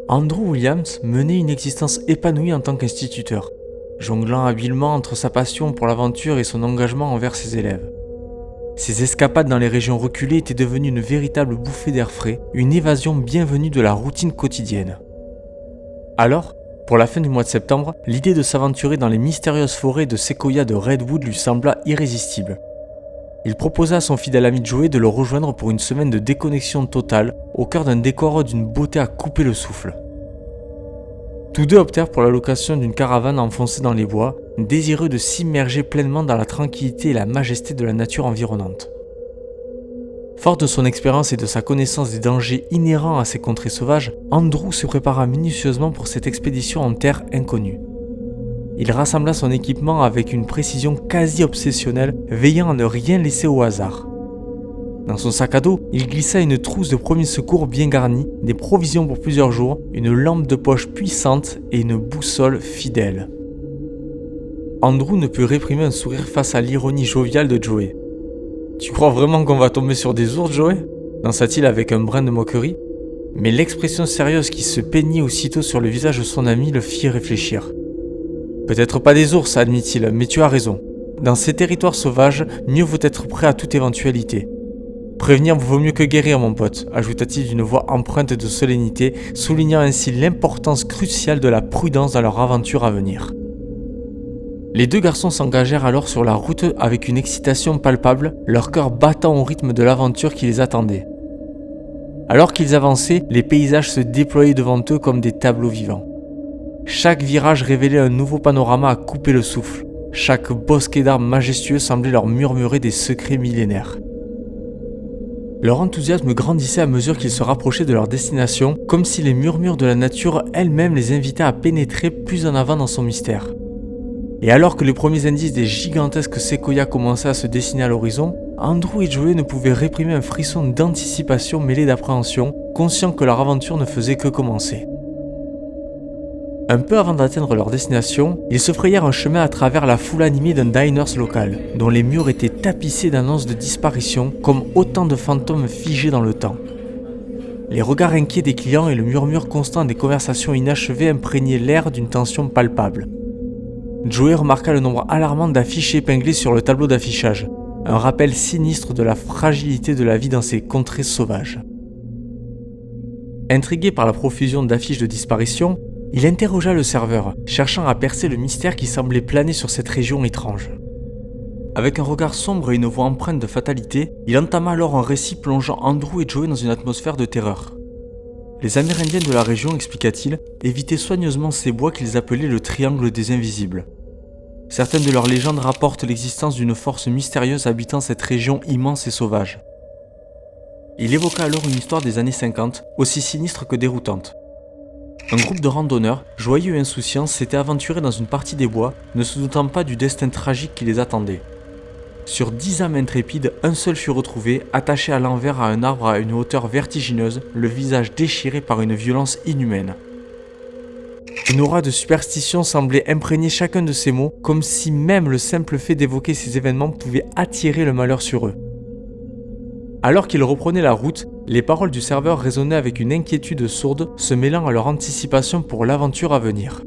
Andrew Williams menait une existence épanouie en tant qu'instituteur, jonglant habilement entre sa passion pour l'aventure et son engagement envers ses élèves. Ses escapades dans les régions reculées étaient devenues une véritable bouffée d'air frais, une évasion bienvenue de la routine quotidienne. Alors, pour la fin du mois de septembre, l'idée de s'aventurer dans les mystérieuses forêts de séquoia de Redwood lui sembla irrésistible. Il proposa à son fidèle ami Joey de le rejoindre pour une semaine de déconnexion totale au cœur d'un décor d'une beauté à couper le souffle. Tous deux optèrent pour la location d'une caravane enfoncée dans les bois, désireux de s'immerger pleinement dans la tranquillité et la majesté de la nature environnante. Fort de son expérience et de sa connaissance des dangers inhérents à ces contrées sauvages, Andrew se prépara minutieusement pour cette expédition en terre inconnue. Il rassembla son équipement avec une précision quasi obsessionnelle, veillant à ne rien laisser au hasard. Dans son sac à dos, il glissa une trousse de premiers secours bien garnie, des provisions pour plusieurs jours, une lampe de poche puissante et une boussole fidèle. Andrew ne put réprimer un sourire face à l'ironie joviale de Joey. « Tu crois vraiment qu'on va tomber sur des ours, Joey » lança-t-il avec un brin de moquerie. Mais l'expression sérieuse qui se peignit aussitôt sur le visage de son ami le fit réfléchir. « Peut-être pas des ours, admit-il, mais tu as raison. Dans ces territoires sauvages, mieux vaut être prêt à toute éventualité. Prévenir vaut mieux que guérir, mon pote, ajouta-t-il d'une voix empreinte de solennité, soulignant ainsi l'importance cruciale de la prudence dans leur aventure à venir. Les deux garçons s'engagèrent alors sur la route avec une excitation palpable, leur cœur battant au rythme de l'aventure qui les attendait. Alors qu'ils avançaient, les paysages se déployaient devant eux comme des tableaux vivants. Chaque virage révélait un nouveau panorama à couper le souffle. Chaque bosquet d'arbres majestueux semblait leur murmurer des secrets millénaires. Leur enthousiasme grandissait à mesure qu'ils se rapprochaient de leur destination, comme si les murmures de la nature elle-même les invitaient à pénétrer plus en avant dans son mystère. Et alors que les premiers indices des gigantesques séquoias commençaient à se dessiner à l'horizon, Andrew et Joey ne pouvaient réprimer un frisson d'anticipation mêlé d'appréhension, conscients que leur aventure ne faisait que commencer. Un peu avant d'atteindre leur destination, ils se frayèrent un chemin à travers la foule animée d'un diners local, dont les murs étaient tapissés d'annonces de disparition comme autant de fantômes figés dans le temps. Les regards inquiets des clients et le murmure constant des conversations inachevées imprégnaient l'air d'une tension palpable. Joey remarqua le nombre alarmant d'affiches épinglées sur le tableau d'affichage, un rappel sinistre de la fragilité de la vie dans ces contrées sauvages. Intrigué par la profusion d'affiches de disparition, il interrogea le serveur, cherchant à percer le mystère qui semblait planer sur cette région étrange. Avec un regard sombre et une voix empreinte de fatalité, il entama alors un récit plongeant Andrew et Joey dans une atmosphère de terreur. Les Amérindiens de la région, expliqua-t-il, évitaient soigneusement ces bois qu'ils appelaient le triangle des invisibles. Certaines de leurs légendes rapportent l'existence d'une force mystérieuse habitant cette région immense et sauvage. Il évoqua alors une histoire des années 50, aussi sinistre que déroutante. Un groupe de randonneurs, joyeux et insouciants, s'était aventuré dans une partie des bois, ne se doutant pas du destin tragique qui les attendait. Sur 10 âmes intrépides, un seul fut retrouvé, attaché à l'envers à un arbre à une hauteur vertigineuse, le visage déchiré par une violence inhumaine. Une aura de superstition semblait imprégner chacun de ces mots, comme si même le simple fait d'évoquer ces événements pouvait attirer le malheur sur eux. Alors qu'ils reprenaient la route, les paroles du serveur résonnaient avec une inquiétude sourde, se mêlant à leur anticipation pour l'aventure à venir.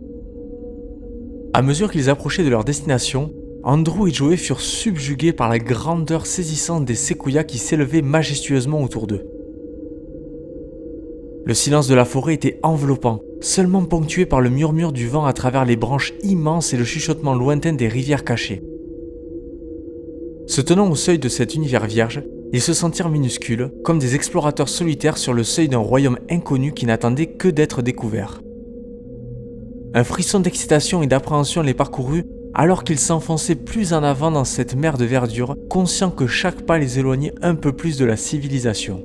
À mesure qu'ils approchaient de leur destination, Andrew et Joey furent subjugués par la grandeur saisissante des séquoias qui s'élevaient majestueusement autour d'eux. Le silence de la forêt était enveloppant, seulement ponctué par le murmure du vent à travers les branches immenses et le chuchotement lointain des rivières cachées. Se tenant au seuil de cet univers vierge, ils se sentirent minuscules, comme des explorateurs solitaires sur le seuil d'un royaume inconnu qui n'attendait que d'être découvert. Un frisson d'excitation et d'appréhension les parcourut alors qu'ils s'enfonçaient plus en avant dans cette mer de verdure, conscients que chaque pas les éloignait un peu plus de la civilisation.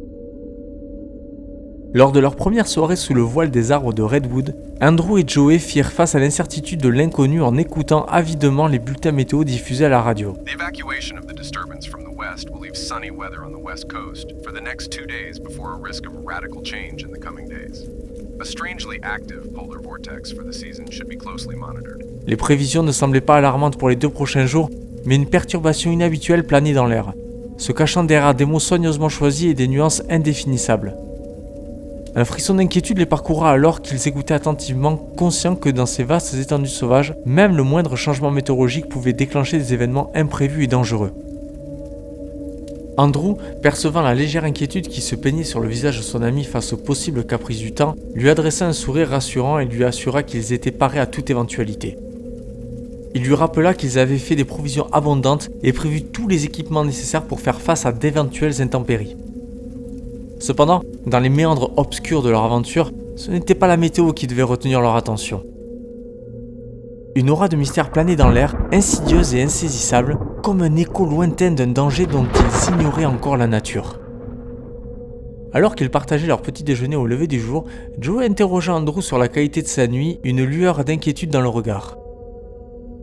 Lors de leur première soirée sous le voile des arbres de Redwood, Andrew et Joey firent face à l'incertitude de l'inconnu en écoutant avidement les bulletins météo diffusés à la radio. The evacuation of the disturbance from the west will leave sunny weather on the west coast for the next 2 days before a risk of radical change in the coming days. A strangely active polar vortex for the season should be closely monitored. Les prévisions ne semblaient pas alarmantes pour les 2 prochains jours, mais une perturbation inhabituelle planait dans l'air, se cachant derrière des mots soigneusement choisis et des nuances indéfinissables. Un frisson d'inquiétude les parcourra alors qu'ils écoutaient attentivement, conscients que dans ces vastes étendues sauvages, même le moindre changement météorologique pouvait déclencher des événements imprévus et dangereux. Andrew, percevant la légère inquiétude qui se peignait sur le visage de son ami face aux possibles caprices du temps, lui adressa un sourire rassurant et lui assura qu'ils étaient parés à toute éventualité. Il lui rappela qu'ils avaient fait des provisions abondantes et prévu tous les équipements nécessaires pour faire face à d'éventuelles intempéries. Cependant, dans les méandres obscurs de leur aventure, ce n'était pas la météo qui devait retenir leur attention. Une aura de mystère planait dans l'air, insidieuse et insaisissable, comme un écho lointain d'un danger dont ils ignoraient encore la nature. Alors qu'ils partageaient leur petit déjeuner au lever du jour, Joey interrogea Andrew sur la qualité de sa nuit, une lueur d'inquiétude dans le regard.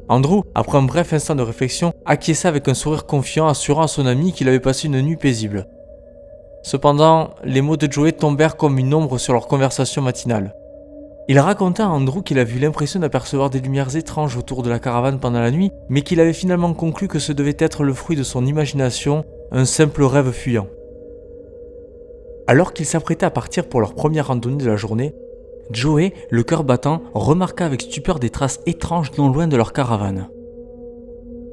Andrew, après un bref instant de réflexion, acquiesça avec un sourire confiant, assurant à son ami qu'il avait passé une nuit paisible. Cependant, les mots de Joey tombèrent comme une ombre sur leur conversation matinale. Il raconta à Andrew qu'il avait eu l'impression d'apercevoir des lumières étranges autour de la caravane pendant la nuit, mais qu'il avait finalement conclu que ce devait être le fruit de son imagination, un simple rêve fuyant. Alors qu'ils s'apprêtaient à partir pour leur première randonnée de la journée, Joey, le cœur battant, remarqua avec stupeur des traces étranges non loin de leur caravane.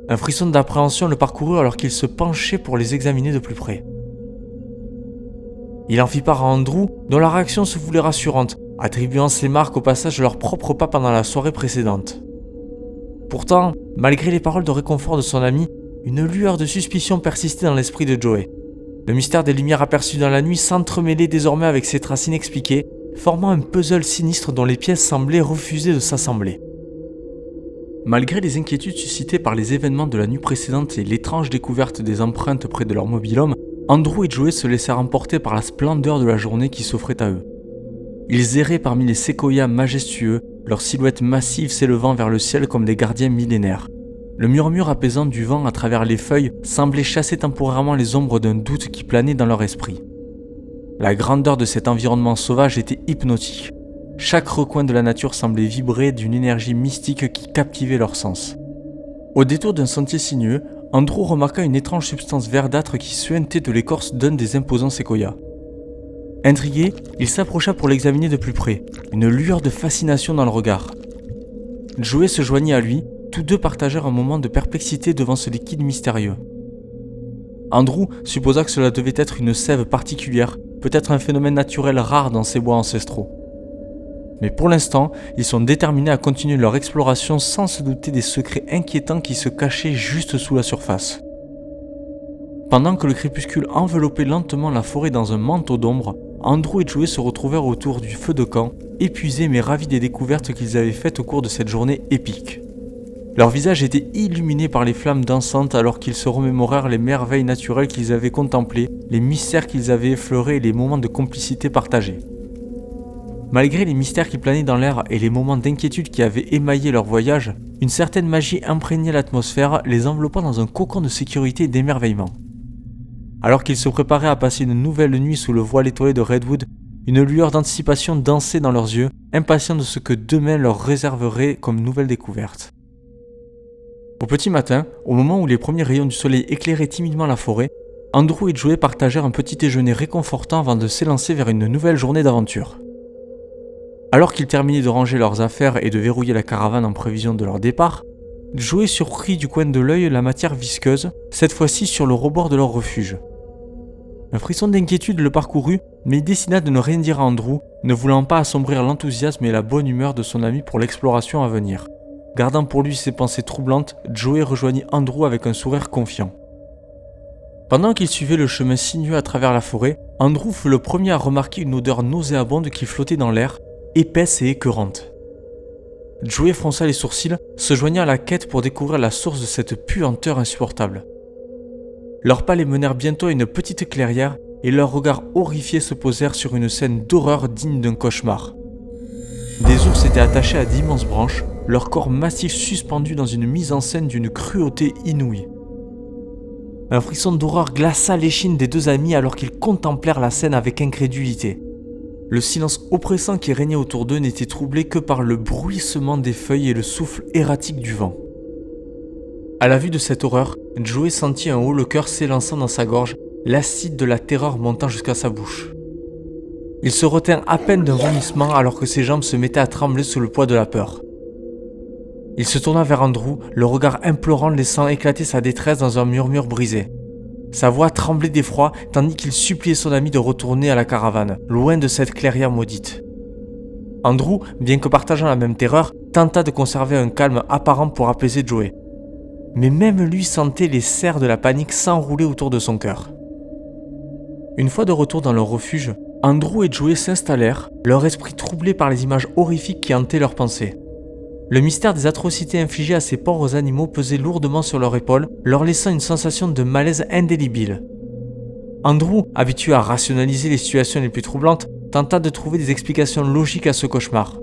Un frisson d'appréhension le parcourut alors qu'il se penchait pour les examiner de plus près. Il en fit part à Andrew, dont la réaction se voulait rassurante, attribuant ces marques au passage de leurs propres pas pendant la soirée précédente. Pourtant, malgré les paroles de réconfort de son ami, une lueur de suspicion persistait dans l'esprit de Joey. Le mystère des lumières aperçues dans la nuit s'entremêlait désormais avec ces traces inexpliquées, formant un puzzle sinistre dont les pièces semblaient refuser de s'assembler. Malgré les inquiétudes suscitées par les événements de la nuit précédente et l'étrange découverte des empreintes près de leur mobil-home, Andrew et Joey se laissèrent emporter par la splendeur de la journée qui s'offrait à eux. Ils erraient parmi les séquoias majestueux, leurs silhouettes massives s'élevant vers le ciel comme des gardiens millénaires. Le murmure apaisant du vent à travers les feuilles semblait chasser temporairement les ombres d'un doute qui planait dans leur esprit. La grandeur de cet environnement sauvage était hypnotique. Chaque recoin de la nature semblait vibrer d'une énergie mystique qui captivait leurs sens. Au détour d'un sentier sinueux, Andrew remarqua une étrange substance verdâtre qui suintait de l'écorce d'un des imposants séquoias. Intrigué, il s'approcha pour l'examiner de plus près, une lueur de fascination dans le regard. Joey se joignit à lui, tous deux partagèrent un moment de perplexité devant ce liquide mystérieux. Andrew supposa que cela devait être une sève particulière, peut-être un phénomène naturel rare dans ces bois ancestraux. Mais pour l'instant, ils sont déterminés à continuer leur exploration sans se douter des secrets inquiétants qui se cachaient juste sous la surface. Pendant que le crépuscule enveloppait lentement la forêt dans un manteau d'ombre, Andrew et Joey se retrouvèrent autour du feu de camp, épuisés mais ravis des découvertes qu'ils avaient faites au cours de cette journée épique. Leurs visages étaient illuminés par les flammes dansantes alors qu'ils se remémorèrent les merveilles naturelles qu'ils avaient contemplées, les mystères qu'ils avaient effleurés et les moments de complicité partagés. Malgré les mystères qui planaient dans l'air et les moments d'inquiétude qui avaient émaillé leur voyage, une certaine magie imprégnait l'atmosphère, les enveloppant dans un cocon de sécurité et d'émerveillement. Alors qu'ils se préparaient à passer une nouvelle nuit sous le voile étoilé de Redwood, une lueur d'anticipation dansait dans leurs yeux, impatients de ce que demain leur réserverait comme nouvelle découverte. Au petit matin, au moment où les premiers rayons du soleil éclairaient timidement la forêt, Andrew et Joey partagèrent un petit déjeuner réconfortant avant de s'élancer vers une nouvelle journée d'aventure. Alors qu'ils terminaient de ranger leurs affaires et de verrouiller la caravane en prévision de leur départ, Joey surprit du coin de l'œil la matière visqueuse, cette fois-ci sur le rebord de leur refuge. Un frisson d'inquiétude le parcourut, mais il décida de ne rien dire à Andrew, ne voulant pas assombrir l'enthousiasme et la bonne humeur de son ami pour l'exploration à venir. Gardant pour lui ses pensées troublantes, Joey rejoignit Andrew avec un sourire confiant. Pendant qu'il suivait le chemin sinueux à travers la forêt, Andrew fut le premier à remarquer une odeur nauséabonde qui flottait dans l'air, épaisse et écœurante. Joey fronça les sourcils, se joignant à la quête pour découvrir la source de cette puanteur insupportable. Leurs pas les menèrent bientôt à une petite clairière et leurs regards horrifiés se posèrent sur une scène d'horreur digne d'un cauchemar. Des ours étaient attachés à d'immenses branches, leurs corps massifs suspendus dans une mise en scène d'une cruauté inouïe. Un frisson d'horreur glaça l'échine des deux amis alors qu'ils contemplèrent la scène avec incrédulité. Le silence oppressant qui régnait autour d'eux n'était troublé que par le bruissement des feuilles et le souffle erratique du vent. À la vue de cette horreur, Joey sentit un haut le cœur s'élançant dans sa gorge, l'acide de la terreur montant jusqu'à sa bouche. Il se retint à peine d'un vomissement alors que ses jambes se mettaient à trembler sous le poids de la peur. Il se tourna vers Andrew, le regard implorant laissant éclater sa détresse dans un murmure brisé. Sa voix tremblait d'effroi tandis qu'il suppliait son ami de retourner à la caravane, loin de cette clairière maudite. Andrew, bien que partageant la même terreur, tenta de conserver un calme apparent pour apaiser Joey. Mais même lui sentait les serres de la panique s'enrouler autour de son cœur. Une fois de retour dans leur refuge, Andrew et Joey s'installèrent, leur esprit troublé par les images horrifiques qui hantaient leurs pensées. Le mystère des atrocités infligées à ces pauvres animaux pesait lourdement sur leurs épaules, leur laissant une sensation de malaise indélébile. Andrew, habitué à rationaliser les situations les plus troublantes, tenta de trouver des explications logiques à ce cauchemar.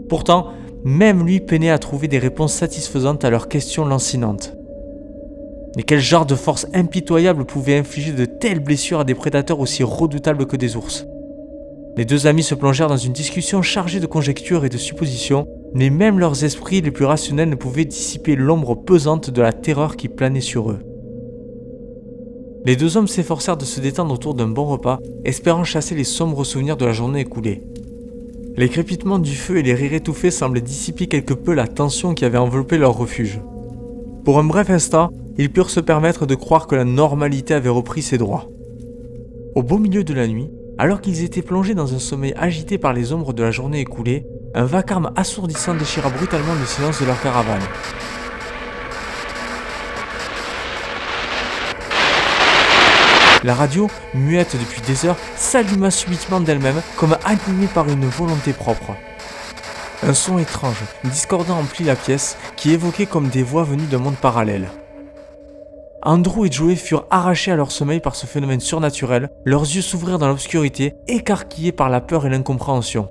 Pourtant, même lui peinait à trouver des réponses satisfaisantes à leurs questions lancinantes. Mais quel genre de force impitoyable pouvait infliger de telles blessures à des prédateurs aussi redoutables que des ours ? Les deux amis se plongèrent dans une discussion chargée de conjectures et de suppositions, mais même leurs esprits les plus rationnels ne pouvaient dissiper l'ombre pesante de la terreur qui planait sur eux. Les deux hommes s'efforcèrent de se détendre autour d'un bon repas, espérant chasser les sombres souvenirs de la journée écoulée. Les crépitements du feu et les rires étouffés semblaient dissiper quelque peu la tension qui avait enveloppé leur refuge. Pour un bref instant, ils purent se permettre de croire que la normalité avait repris ses droits. Au beau milieu de la nuit, alors qu'ils étaient plongés dans un sommeil agité par les ombres de la journée écoulée, un vacarme assourdissant déchira brutalement le silence de leur caravane. La radio, muette depuis des heures, s'alluma subitement d'elle-même, comme animée par une volonté propre. Un son étrange, discordant emplit la pièce, qui évoquait comme des voix venues d'un monde parallèle. Andrew et Joey furent arrachés à leur sommeil par ce phénomène surnaturel, leurs yeux s'ouvrirent dans l'obscurité, écarquillés par la peur et l'incompréhension.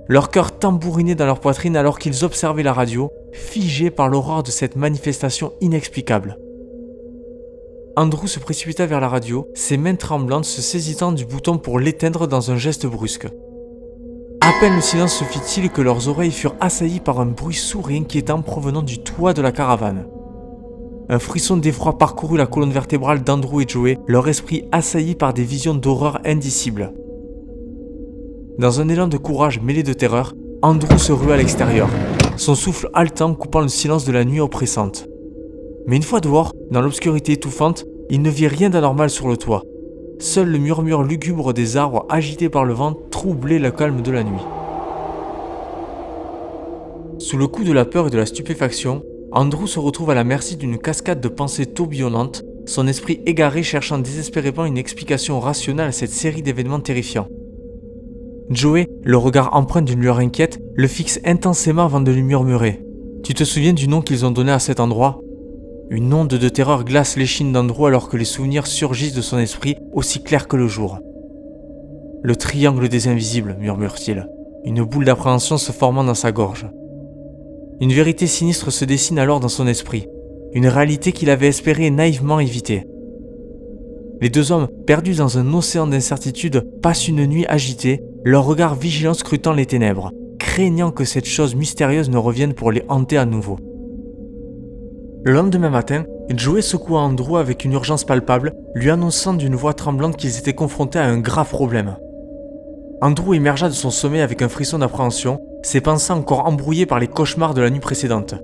Leur cœur tambourinait dans leur poitrine alors qu'ils observaient la radio, figés par l'horreur de cette manifestation inexplicable. Andrew se précipita vers la radio, ses mains tremblantes se saisissant du bouton pour l'éteindre dans un geste brusque. À peine le silence se fit-il que leurs oreilles furent assaillies par un bruit sourd et inquiétant provenant du toit de la caravane. Un frisson d'effroi parcourut la colonne vertébrale d'Andrew et Joey, leur esprit assailli par des visions d'horreur indicibles. Dans un élan de courage mêlé de terreur, Andrew se rua à l'extérieur, son souffle haletant coupant le silence de la nuit oppressante. Mais une fois dehors, dans l'obscurité étouffante, il ne vit rien d'anormal sur le toit. Seul le murmure lugubre des arbres agités par le vent troublait le calme de la nuit. Sous le coup de la peur et de la stupéfaction, Andrew se retrouve à la merci d'une cascade de pensées tourbillonnantes, son esprit égaré cherchant désespérément une explication rationnelle à cette série d'événements terrifiants. Joey, le regard empreint d'une lueur inquiète, le fixe intensément avant de lui murmurer « Tu te souviens du nom qu'ils ont donné à cet endroit ?» Une onde de terreur glace l'échine d'Andrew alors que les souvenirs surgissent de son esprit aussi clairs que le jour. « Le triangle des invisibles » murmure-t-il, une boule d'appréhension se formant dans sa gorge. Une vérité sinistre se dessine alors dans son esprit, une réalité qu'il avait espéré naïvement éviter. Les deux hommes, perdus dans un océan d'incertitude, passent une nuit agitée, leur regard vigilant scrutant les ténèbres, craignant que cette chose mystérieuse ne revienne pour les hanter à nouveau. Le lendemain matin, Joey secoua Andrew avec une urgence palpable, lui annonçant d'une voix tremblante qu'ils étaient confrontés à un grave problème. Andrew émergea de son sommeil avec un frisson d'appréhension, ses pensées encore embrouillées par les cauchemars de la nuit précédente.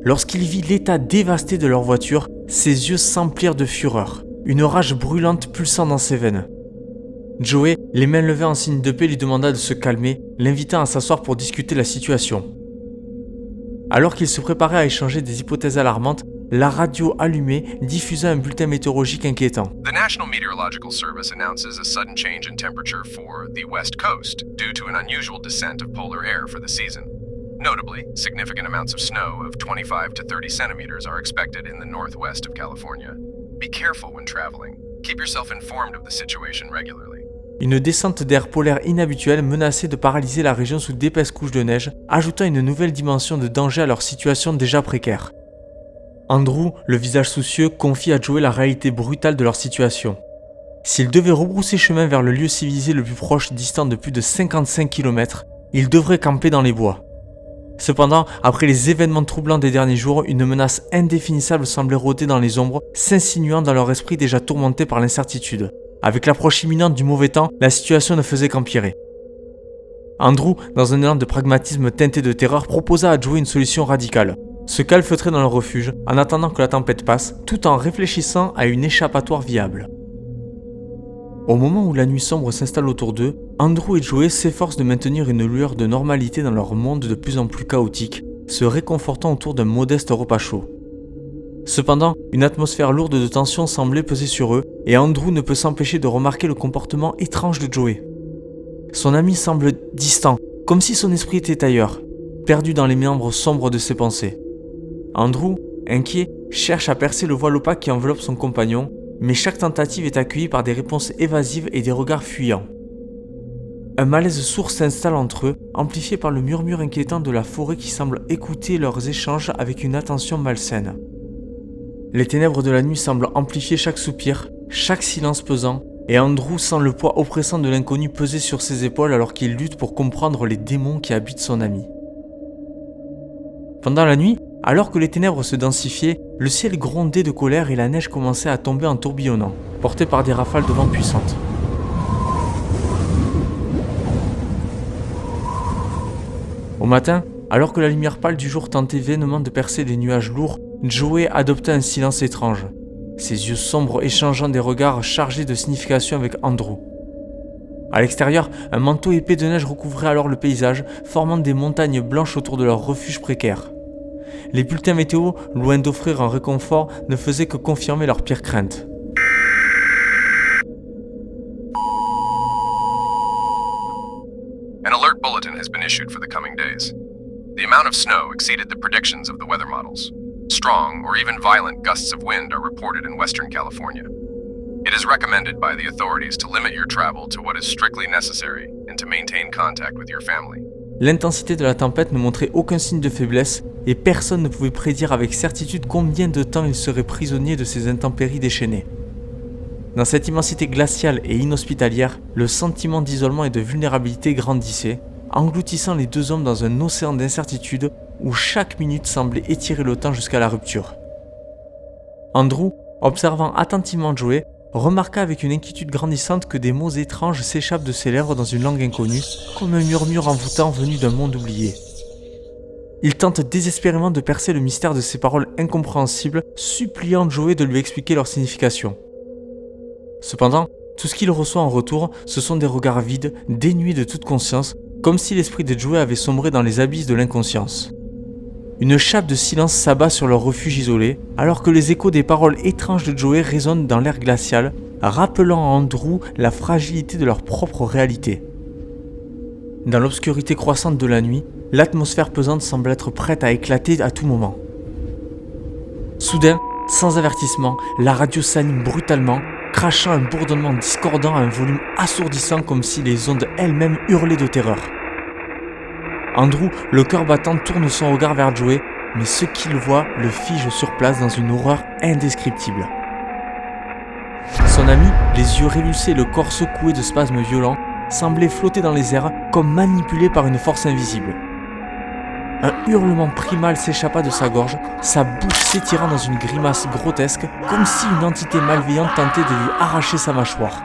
Lorsqu'il vit l'état dévasté de leur voiture, ses yeux s'emplirent de fureur, une rage brûlante pulsant dans ses veines. Joey, les mains levées en signe de paix, lui demanda de se calmer, l'invitant à s'asseoir pour discuter la situation. Alors qu'il se préparait à échanger des hypothèses alarmantes, la radio allumée diffusa un bulletin météorologique inquiétant. The National Meteorological Service announces a sudden change in temperature for the West Coast due to an unusual descent of polar air for the season. Notably, significant amounts of snow of 25 to 30 centimeters are expected in the northwest of California. Be careful when traveling. Keep yourself informed of the situation regularly. Une descente d'air polaire inhabituelle menaçait de paralyser la région sous d'épaisses couches de neige, ajoutant une nouvelle dimension de danger à leur situation déjà précaire. Andrew, le visage soucieux, confie à Joey la réalité brutale de leur situation. S'ils devaient rebrousser chemin vers le lieu civilisé le plus proche, distant de plus de 55 km, ils devraient camper dans les bois. Cependant, après les événements troublants des derniers jours, une menace indéfinissable semblait rôder dans les ombres, s'insinuant dans leur esprit déjà tourmenté par l'incertitude. Avec l'approche imminente du mauvais temps, la situation ne faisait qu'empirer. Andrew, dans un élan de pragmatisme teinté de terreur, proposa à Joey une solution radicale. Se calfeutrer dans leur refuge, en attendant que la tempête passe, tout en réfléchissant à une échappatoire viable. Au moment où la nuit sombre s'installe autour d'eux, Andrew et Joey s'efforcent de maintenir une lueur de normalité dans leur monde de plus en plus chaotique, se réconfortant autour d'un modeste repas chaud. Cependant, une atmosphère lourde de tension semblait peser sur eux, et Andrew ne peut s'empêcher de remarquer le comportement étrange de Joey. Son ami semble distant, comme si son esprit était ailleurs, perdu dans les méandres sombres de ses pensées. Andrew, inquiet, cherche à percer le voile opaque qui enveloppe son compagnon, mais chaque tentative est accueillie par des réponses évasives et des regards fuyants. Un malaise sourd s'installe entre eux, amplifié par le murmure inquiétant de la forêt qui semble écouter leurs échanges avec une attention malsaine. Les ténèbres de la nuit semblent amplifier chaque soupir, chaque silence pesant, et Andrew sent le poids oppressant de l'inconnu peser sur ses épaules alors qu'il lutte pour comprendre les démons qui habitent son ami. Pendant la nuit, alors que les ténèbres se densifiaient, le ciel grondait de colère et la neige commençait à tomber en tourbillonnant, portée par des rafales de vent puissantes. Au matin, alors que la lumière pâle du jour tentait vainement de percer les nuages lourds, Joey adopta un silence étrange, ses yeux sombres échangeant des regards chargés de signification avec Andrew. À l'extérieur, un manteau épais de neige recouvrait alors le paysage, formant des montagnes blanches autour de leur refuge précaire. Les bulletins météo, loin d'offrir un réconfort, ne faisaient que confirmer leurs pires craintes. An alert bulletin has been issued for the coming days. The amount of snow exceeded the predictions of the weather models. Strong or even violent gusts of wind are reported in Western California. It is recommended by the authorities to limit your travel to what is strictly necessary and to maintain contact with your family. L'intensité de la tempête ne montrait aucun signe de faiblesse et personne ne pouvait prédire avec certitude combien de temps il serait prisonnier de ces intempéries déchaînées. Dans cette immensité glaciale et inhospitalière, le sentiment d'isolement et de vulnérabilité grandissait, engloutissant les deux hommes dans un océan d'incertitude où chaque minute semblait étirer le temps jusqu'à la rupture. Andrew, observant attentivement Joey, remarqua avec une inquiétude grandissante que des mots étranges s'échappent de ses lèvres dans une langue inconnue, comme un murmure envoûtant venu d'un monde oublié. Il tente désespérément de percer le mystère de ces paroles incompréhensibles, suppliant Joey de lui expliquer leur signification. Cependant, tout ce qu'il reçoit en retour, ce sont des regards vides, dénués de toute conscience, comme si l'esprit de Joey avait sombré dans les abysses de l'inconscience. Une chape de silence s'abat sur leur refuge isolé, alors que les échos des paroles étranges de Joey résonnent dans l'air glacial, rappelant à Andrew la fragilité de leur propre réalité. Dans l'obscurité croissante de la nuit, l'atmosphère pesante semble être prête à éclater à tout moment. Soudain, sans avertissement, la radio s'anime brutalement, crachant un bourdonnement discordant à un volume assourdissant comme si les ondes elles-mêmes hurlaient de terreur. Andrew, le cœur battant, tourne son regard vers Joey, mais ce qu'il voit le fige sur place dans une horreur indescriptible. Son ami, les yeux révulsés et le corps secoué de spasmes violents, semblait flotter dans les airs comme manipulé par une force invisible. Un hurlement primal s'échappa de sa gorge, sa bouche s'étirant dans une grimace grotesque, comme si une entité malveillante tentait de lui arracher sa mâchoire.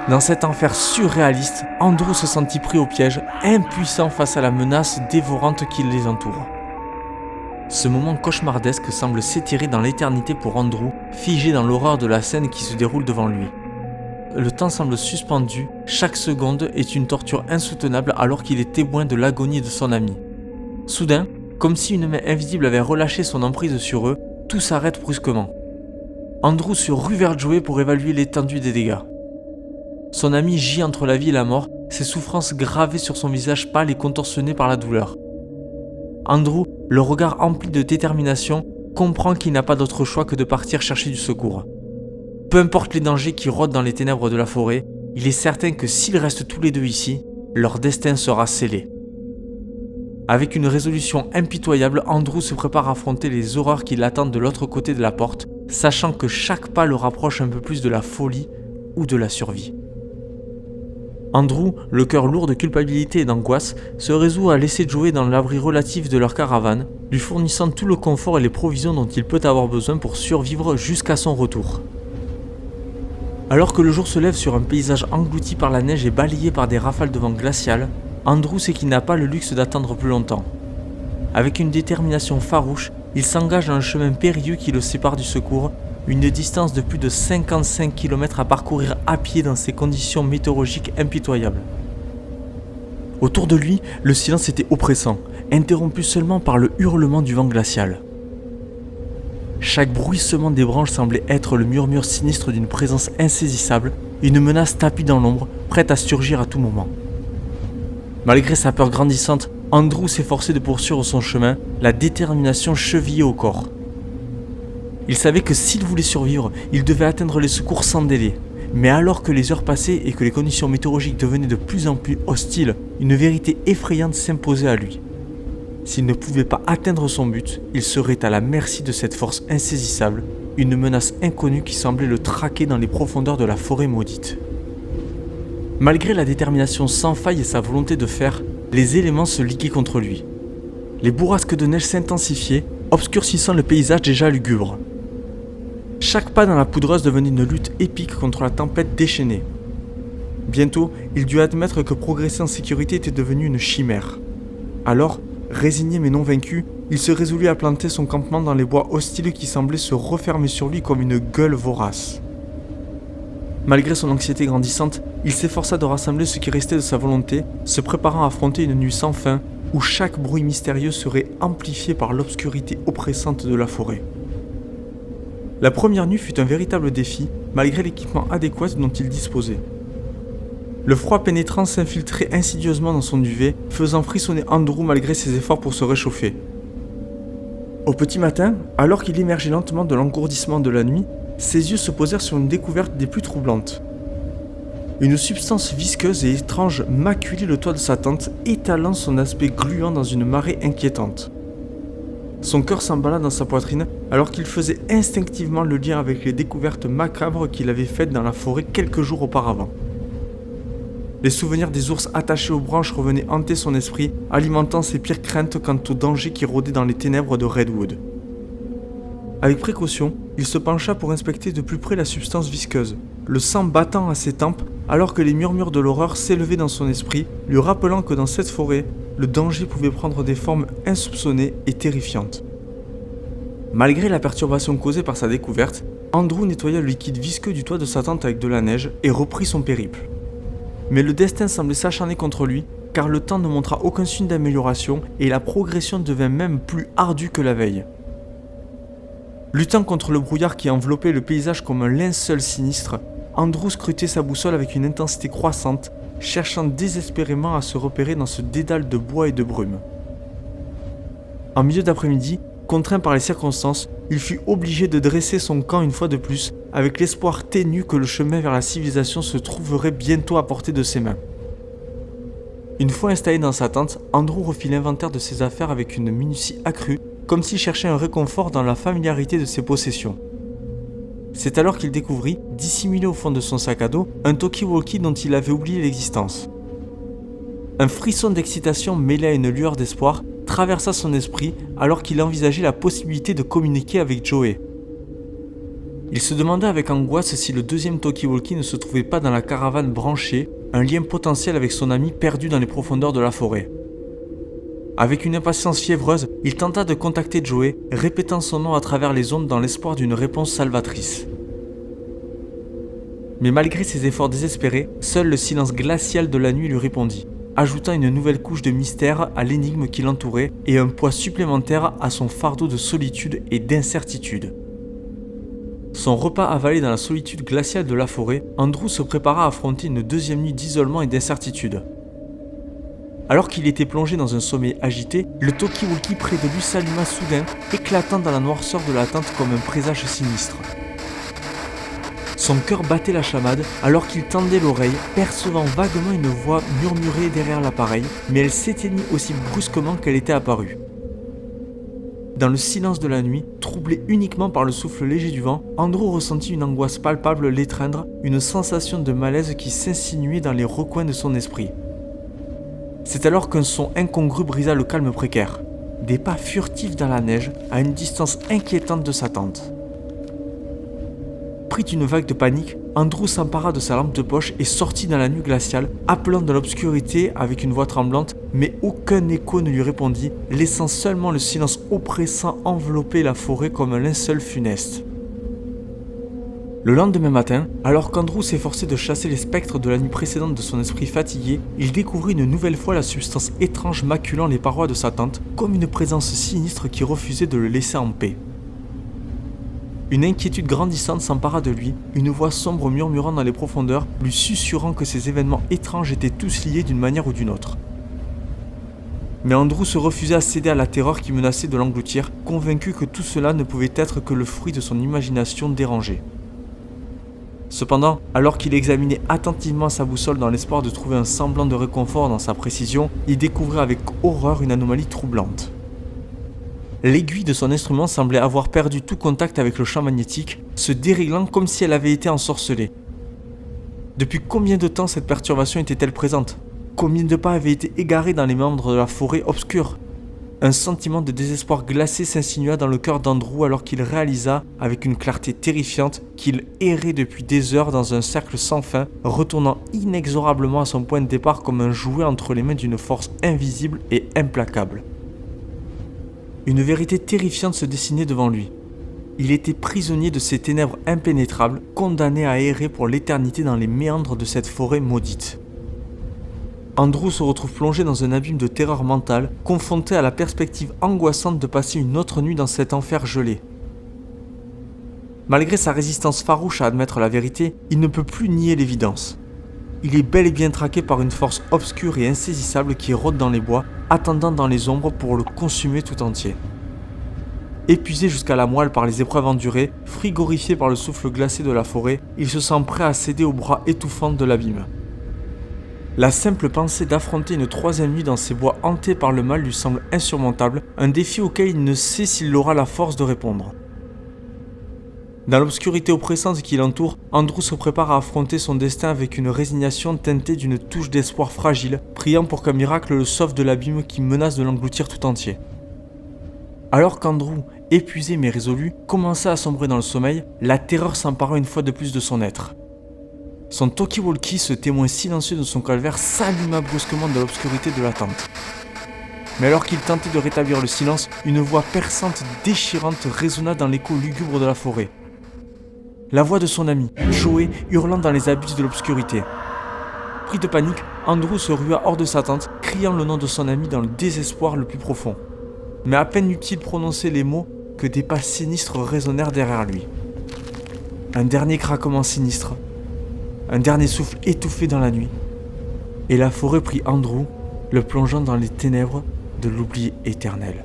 Dans cet enfer surréaliste, Andrew se sentit pris au piège, impuissant face à la menace dévorante qui les entoure. Ce moment cauchemardesque semble s'étirer dans l'éternité pour Andrew, figé dans l'horreur de la scène qui se déroule devant lui. Le temps semble suspendu, chaque seconde est une torture insoutenable alors qu'il est témoin de l'agonie de son ami. Soudain, comme si une main invisible avait relâché son emprise sur eux, tout s'arrête brusquement. Andrew se rue vers Joey pour évaluer l'étendue des dégâts. Son ami gît entre la vie et la mort, ses souffrances gravées sur son visage pâle et contorsionné par la douleur. Andrew, le regard empli de détermination, comprend qu'il n'a pas d'autre choix que de partir chercher du secours. Peu importe les dangers qui rôdent dans les ténèbres de la forêt, il est certain que s'ils restent tous les deux ici, leur destin sera scellé. Avec une résolution impitoyable, Andrew se prépare à affronter les horreurs qui l'attendent de l'autre côté de la porte, sachant que chaque pas le rapproche un peu plus de la folie ou de la survie. Andrew, le cœur lourd de culpabilité et d'angoisse, se résout à laisser Joey dans l'abri relatif de leur caravane, lui fournissant tout le confort et les provisions dont il peut avoir besoin pour survivre jusqu'à son retour. Alors que le jour se lève sur un paysage englouti par la neige et balayé par des rafales de vent glacial, Andrew sait qu'il n'a pas le luxe d'attendre plus longtemps. Avec une détermination farouche, il s'engage dans un chemin périlleux qui le sépare du secours, une distance de plus de 55 km à parcourir à pied dans ces conditions météorologiques impitoyables. Autour de lui, le silence était oppressant, interrompu seulement par le hurlement du vent glacial. Chaque bruissement des branches semblait être le murmure sinistre d'une présence insaisissable, une menace tapie dans l'ombre, prête à surgir à tout moment. Malgré sa peur grandissante, Andrew s'efforçait de poursuivre son chemin, la détermination chevillée au corps. Il savait que s'il voulait survivre, il devait atteindre les secours sans délai. Mais alors que les heures passaient et que les conditions météorologiques devenaient de plus en plus hostiles, une vérité effrayante s'imposait à lui. S'il ne pouvait pas atteindre son but, il serait à la merci de cette force insaisissable, une menace inconnue qui semblait le traquer dans les profondeurs de la forêt maudite. Malgré la détermination sans faille et sa volonté de faire, les éléments se liguaient contre lui. Les bourrasques de neige s'intensifiaient, obscurcissant le paysage déjà lugubre. Chaque pas dans la poudreuse devenait une lutte épique contre la tempête déchaînée. Bientôt, il dut admettre que progresser en sécurité était devenu une chimère. Alors, résigné mais non vaincu, il se résolut à planter son campement dans les bois hostiles qui semblaient se refermer sur lui comme une gueule vorace. Malgré son anxiété grandissante, il s'efforça de rassembler ce qui restait de sa volonté, se préparant à affronter une nuit sans fin où chaque bruit mystérieux serait amplifié par l'obscurité oppressante de la forêt. La première nuit fut un véritable défi, malgré l'équipement adéquat dont il disposait. Le froid pénétrant s'infiltrait insidieusement dans son duvet, faisant frissonner Andrew malgré ses efforts pour se réchauffer. Au petit matin, alors qu'il émergeait lentement de l'engourdissement de la nuit, ses yeux se posèrent sur une découverte des plus troublantes. Une substance visqueuse et étrange maculait le toit de sa tente, étalant son aspect gluant dans une marée inquiétante. Son cœur s'emballa dans sa poitrine alors qu'il faisait instinctivement le lien avec les découvertes macabres qu'il avait faites dans la forêt quelques jours auparavant. Les souvenirs des ours attachés aux branches revenaient hanter son esprit, alimentant ses pires craintes quant au danger qui rôdait dans les ténèbres de Redwood. Avec précaution, il se pencha pour inspecter de plus près la substance visqueuse, le sang battant à ses tempes alors que les murmures de l'horreur s'élevaient dans son esprit, lui rappelant que dans cette forêt, le danger pouvait prendre des formes insoupçonnées et terrifiantes. Malgré la perturbation causée par sa découverte, Andrew nettoya le liquide visqueux du toit de sa tente avec de la neige et reprit son périple. Mais le destin semblait s'acharner contre lui, car le temps ne montra aucun signe d'amélioration et la progression devint même plus ardue que la veille. Luttant contre le brouillard qui enveloppait le paysage comme un linceul sinistre, Andrew scrutait sa boussole avec une intensité croissante, cherchant désespérément à se repérer dans ce dédale de bois et de brume. En milieu d'après-midi, contraint par les circonstances, il fut obligé de dresser son camp une fois de plus, avec l'espoir ténu que le chemin vers la civilisation se trouverait bientôt à portée de ses mains. Une fois installé dans sa tente, Andrew refit l'inventaire de ses affaires avec une minutie accrue, comme s'il cherchait un réconfort dans la familiarité de ses possessions. C'est alors qu'il découvrit, dissimulé au fond de son sac à dos, un talkie-walkie dont il avait oublié l'existence. Un frisson d'excitation mêlé à une lueur d'espoir traversa son esprit alors qu'il envisageait la possibilité de communiquer avec Joey. Il se demanda avec angoisse si le deuxième talkie-walkie ne se trouvait pas dans la caravane branchée, un lien potentiel avec son ami perdu dans les profondeurs de la forêt. Avec une impatience fiévreuse, il tenta de contacter Joey, répétant son nom à travers les ondes dans l'espoir d'une réponse salvatrice. Mais malgré ses efforts désespérés, seul le silence glacial de la nuit lui répondit, ajoutant une nouvelle couche de mystère à l'énigme qui l'entourait et un poids supplémentaire à son fardeau de solitude et d'incertitude. Son repas avalé dans la solitude glaciale de la forêt, Andrew se prépara à affronter une deuxième nuit d'isolement et d'incertitude. Alors qu'il était plongé dans un sommeil agité, le talkie-walkie près de lui s'alluma soudain, éclatant dans la noirceur de la tente comme un présage sinistre. Son cœur battait la chamade alors qu'il tendait l'oreille, percevant vaguement une voix murmurer derrière l'appareil, mais elle s'éteignit aussi brusquement qu'elle était apparue. Dans le silence de la nuit, troublé uniquement par le souffle léger du vent, Andrew ressentit une angoisse palpable l'étreindre, une sensation de malaise qui s'insinuait dans les recoins de son esprit. C'est alors qu'un son incongru brisa le calme précaire. Des pas furtifs dans la neige, à une distance inquiétante de sa tente. Pris d'une vague de panique, Andrew s'empara de sa lampe de poche et sortit dans la nuit glaciale, appelant dans l'obscurité avec une voix tremblante, mais aucun écho ne lui répondit, laissant seulement le silence oppressant envelopper la forêt comme un linceul funeste. Le lendemain matin, alors qu'Andrew s'efforçait de chasser les spectres de la nuit précédente de son esprit fatigué, il découvrit une nouvelle fois la substance étrange maculant les parois de sa tente, comme une présence sinistre qui refusait de le laisser en paix. Une inquiétude grandissante s'empara de lui, une voix sombre murmurant dans les profondeurs, lui susurrant que ces événements étranges étaient tous liés d'une manière ou d'une autre. Mais Andrew se refusait à céder à la terreur qui menaçait de l'engloutir, convaincu que tout cela ne pouvait être que le fruit de son imagination dérangée. Cependant, alors qu'il examinait attentivement sa boussole dans l'espoir de trouver un semblant de réconfort dans sa précision, il découvrait avec horreur une anomalie troublante. L'aiguille de son instrument semblait avoir perdu tout contact avec le champ magnétique, se déréglant comme si elle avait été ensorcelée. Depuis combien de temps cette perturbation était-elle présente ? Combien de pas avaient été égarés dans les méandres de la forêt obscure ? Un sentiment de désespoir glacé s'insinua dans le cœur d'Andrew alors qu'il réalisa, avec une clarté terrifiante, qu'il errait depuis des heures dans un cercle sans fin, retournant inexorablement à son point de départ comme un jouet entre les mains d'une force invisible et implacable. Une vérité terrifiante se dessinait devant lui. Il était prisonnier de ces ténèbres impénétrables, condamné à errer pour l'éternité dans les méandres de cette forêt maudite. Andrew se retrouve plongé dans un abîme de terreur mentale, confronté à la perspective angoissante de passer une autre nuit dans cet enfer gelé. Malgré sa résistance farouche à admettre la vérité, il ne peut plus nier l'évidence. Il est bel et bien traqué par une force obscure et insaisissable qui rôde dans les bois, attendant dans les ombres pour le consumer tout entier. Épuisé jusqu'à la moelle par les épreuves endurées, frigorifié par le souffle glacé de la forêt, il se sent prêt à céder aux bras étouffants de l'abîme. La simple pensée d'affronter une troisième nuit dans ces bois hantés par le mal lui semble insurmontable, un défi auquel il ne sait s'il aura la force de répondre. Dans l'obscurité oppressante qui l'entoure, Andrew se prépare à affronter son destin avec une résignation teintée d'une touche d'espoir fragile, priant pour qu'un miracle le sauve de l'abîme qui menace de l'engloutir tout entier. Alors qu'Andrew, épuisé mais résolu, commençait à sombrer dans le sommeil, la terreur s'empara une fois de plus de son être. Son talkie-walkie, ce témoin silencieux de son calvaire, s'alluma brusquement dans l'obscurité de la tente. Mais alors qu'il tentait de rétablir le silence, une voix perçante, déchirante résonna dans l'écho lugubre de la forêt. La voix de son ami, Joey, hurlant dans les abysses de l'obscurité. Pris de panique, Andrew se rua hors de sa tente, criant le nom de son ami dans le désespoir le plus profond. Mais à peine eut-il prononcé les mots que des pas sinistres résonnèrent derrière lui. Un dernier craquement sinistre, un dernier souffle étouffé dans la nuit, et la forêt prit Andrew, le plongeant dans les ténèbres de l'oubli éternel.